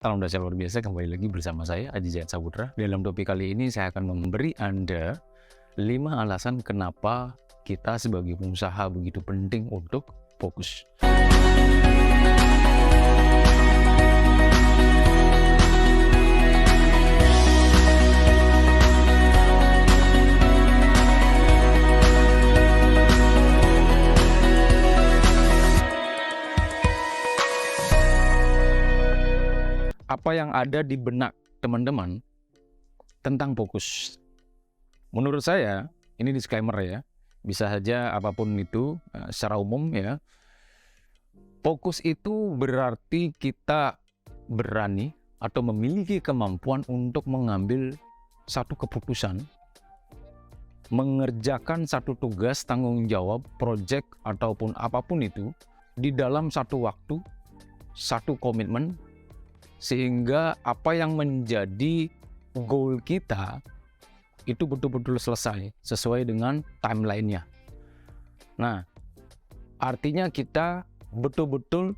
Salam dahsyat luar biasa, kembali lagi bersama saya Aji Zaid Saputra. Dalam topik kali ini saya akan memberi Anda 5 alasan kenapa kita sebagai pengusaha begitu penting untuk fokus. Apa yang ada di benak teman-teman tentang fokus? Menurut saya, ini disclaimer ya, bisa saja apapun itu secara umum ya. Fokus itu berarti kita berani atau memiliki kemampuan untuk mengambil satu keputusan, mengerjakan satu tugas, tanggung jawab, proyek ataupun apapun itu di dalam satu waktu, satu komitmen, sehingga apa yang menjadi goal kita itu betul-betul selesai sesuai dengan timeline-nya. Nah, artinya kita betul-betul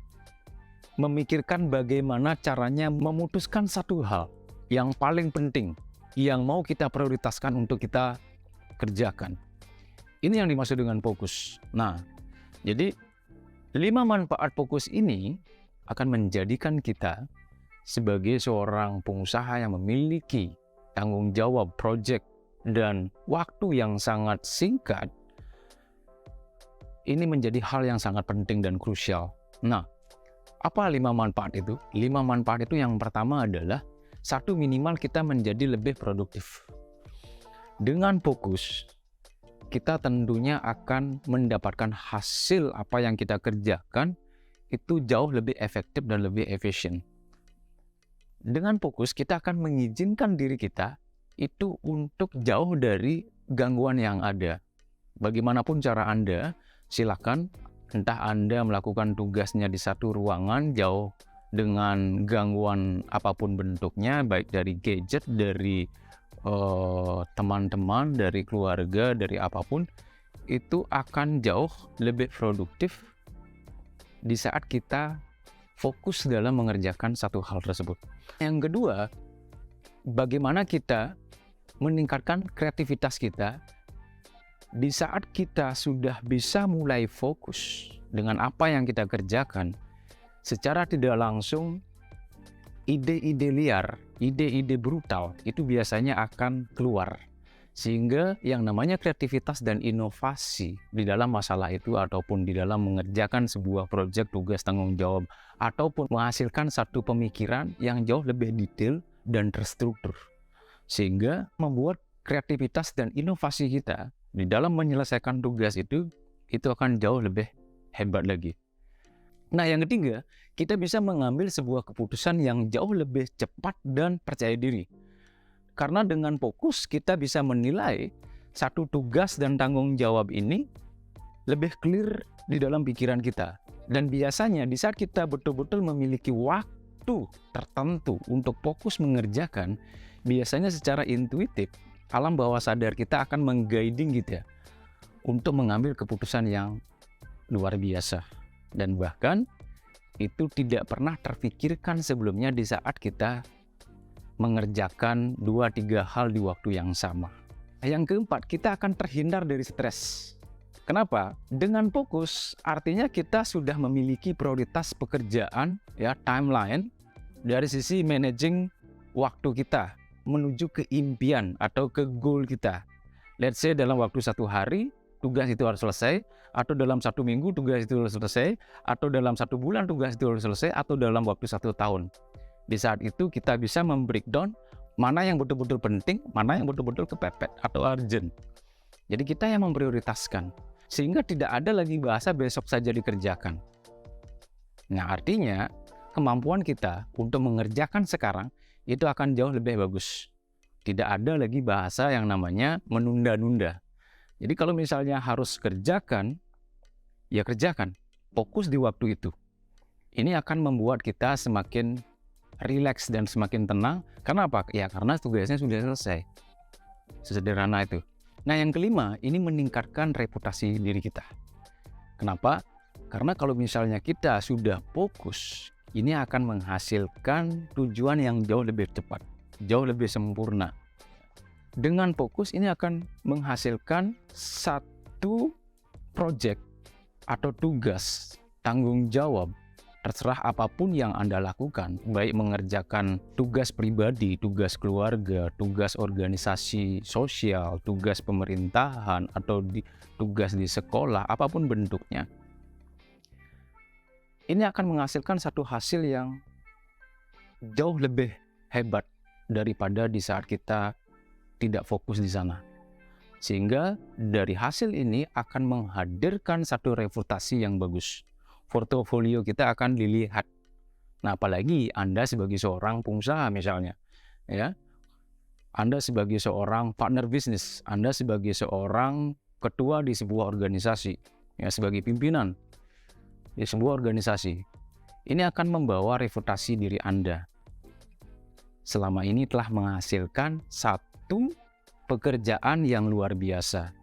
memikirkan bagaimana caranya memutuskan satu hal yang paling penting, yang mau kita prioritaskan untuk kita kerjakan. Ini yang dimaksud dengan fokus. Nah, jadi 5 manfaat fokus ini akan menjadikan kita sebagai seorang pengusaha yang memiliki tanggung jawab, proyek, dan waktu yang sangat singkat, ini menjadi hal yang sangat penting dan krusial. Nah, apa 5 manfaat itu? 5 manfaat itu yang pertama adalah, satu, minimal kita menjadi lebih produktif. Dengan fokus, kita tentunya akan mendapatkan hasil apa yang kita kerjakan itu jauh lebih efektif dan lebih efisien. Dengan fokus, kita akan mengizinkan diri kita itu untuk jauh dari gangguan yang ada. Bagaimanapun cara Anda, silakan, entah Anda melakukan tugasnya di satu ruangan jauh dengan gangguan apapun bentuknya, baik dari gadget, dari teman-teman, dari keluarga, dari apapun, itu akan jauh lebih produktif di saat kita fokus dalam mengerjakan satu hal tersebut. Yang kedua, bagaimana kita meningkatkan kreativitas kita di saat kita sudah bisa mulai fokus dengan apa yang kita kerjakan. Secara tidak langsung, ide-ide liar, ide-ide brutal itu biasanya akan keluar. Sehingga yang namanya kreativitas dan inovasi di dalam masalah itu ataupun di dalam mengerjakan sebuah proyek, tugas, tanggung jawab, ataupun menghasilkan satu pemikiran yang jauh lebih detail dan terstruktur. Sehingga membuat kreativitas dan inovasi kita di dalam menyelesaikan tugas itu akan jauh lebih hebat lagi. Nah, yang ketiga, kita bisa mengambil sebuah keputusan yang jauh lebih cepat dan percaya diri. Karena dengan fokus kita bisa menilai satu tugas dan tanggung jawab ini lebih clear di dalam pikiran kita. Dan biasanya di saat kita betul-betul memiliki waktu tertentu untuk fokus mengerjakan, biasanya secara intuitif alam bawah sadar kita akan mengguiding kita untuk mengambil keputusan yang luar biasa. Dan bahkan itu tidak pernah terfikirkan sebelumnya di saat kita mengerjakan 2-3 hal di waktu yang sama. Yang keempat, kita akan terhindar dari stres. Kenapa? Dengan fokus, artinya kita sudah memiliki prioritas pekerjaan, ya, timeline, dari sisi managing waktu kita menuju ke impian atau ke goal kita. Let's say dalam waktu 1 hari, tugas itu harus selesai, atau dalam 1 minggu tugas itu harus selesai, atau dalam 1 bulan tugas itu harus selesai, atau dalam waktu 1 tahun. Di saat itu kita bisa membreakdown mana yang betul-betul penting, mana yang betul-betul kepepet atau urgent. Jadi kita yang memprioritaskan, sehingga tidak ada lagi bahasa besok saja dikerjakan. Nah, artinya kemampuan kita untuk mengerjakan sekarang itu akan jauh lebih bagus. Tidak ada lagi bahasa yang namanya menunda-nunda. Jadi kalau misalnya harus kerjakan, ya kerjakan. Fokus di waktu itu. Ini akan membuat kita semakin rileks dan semakin tenang. Karena apa? Ya karena tugasnya sudah selesai. Sesederhana itu. Nah, yang kelima, ini meningkatkan reputasi diri kita. Kenapa? Karena kalau misalnya kita sudah fokus, ini akan menghasilkan tujuan yang jauh lebih cepat, jauh lebih sempurna. Dengan fokus ini akan menghasilkan satu project atau tugas, tanggung jawab, terserah apapun yang Anda lakukan, baik mengerjakan tugas pribadi, tugas keluarga, tugas organisasi sosial, tugas pemerintahan, atau tugas di sekolah, apapun bentuknya. Ini akan menghasilkan satu hasil yang jauh lebih hebat daripada di saat kita tidak fokus di sana. Sehingga dari hasil ini akan menghadirkan satu reputasi yang bagus. Portofolio kita akan dilihat. Nah, apalagi Anda sebagai seorang pengusaha misalnya, ya. Anda sebagai seorang partner bisnis, Anda sebagai seorang ketua di sebuah organisasi, ya, sebagai pimpinan di sebuah organisasi. Ini akan membawa reputasi diri Anda. Selama ini telah menghasilkan satu pekerjaan yang luar biasa.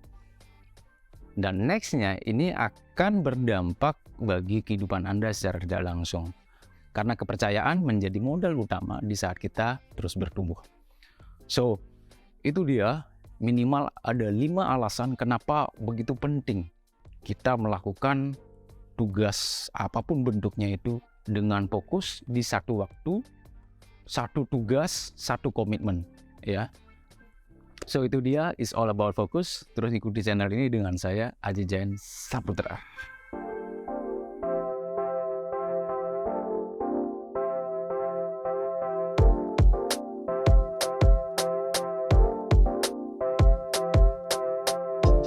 Dan nextnya ini akan berdampak bagi kehidupan Anda secara tidak langsung. Karena kepercayaan menjadi modal utama di saat kita terus bertumbuh. So, itu dia minimal ada 5 alasan kenapa begitu penting kita melakukan tugas apapun bentuknya itu dengan fokus di satu waktu, satu tugas, satu komitmen, ya. So itu dia, is all about focus. Terus ikuti channel ini dengan saya, Aji Jain Saputra.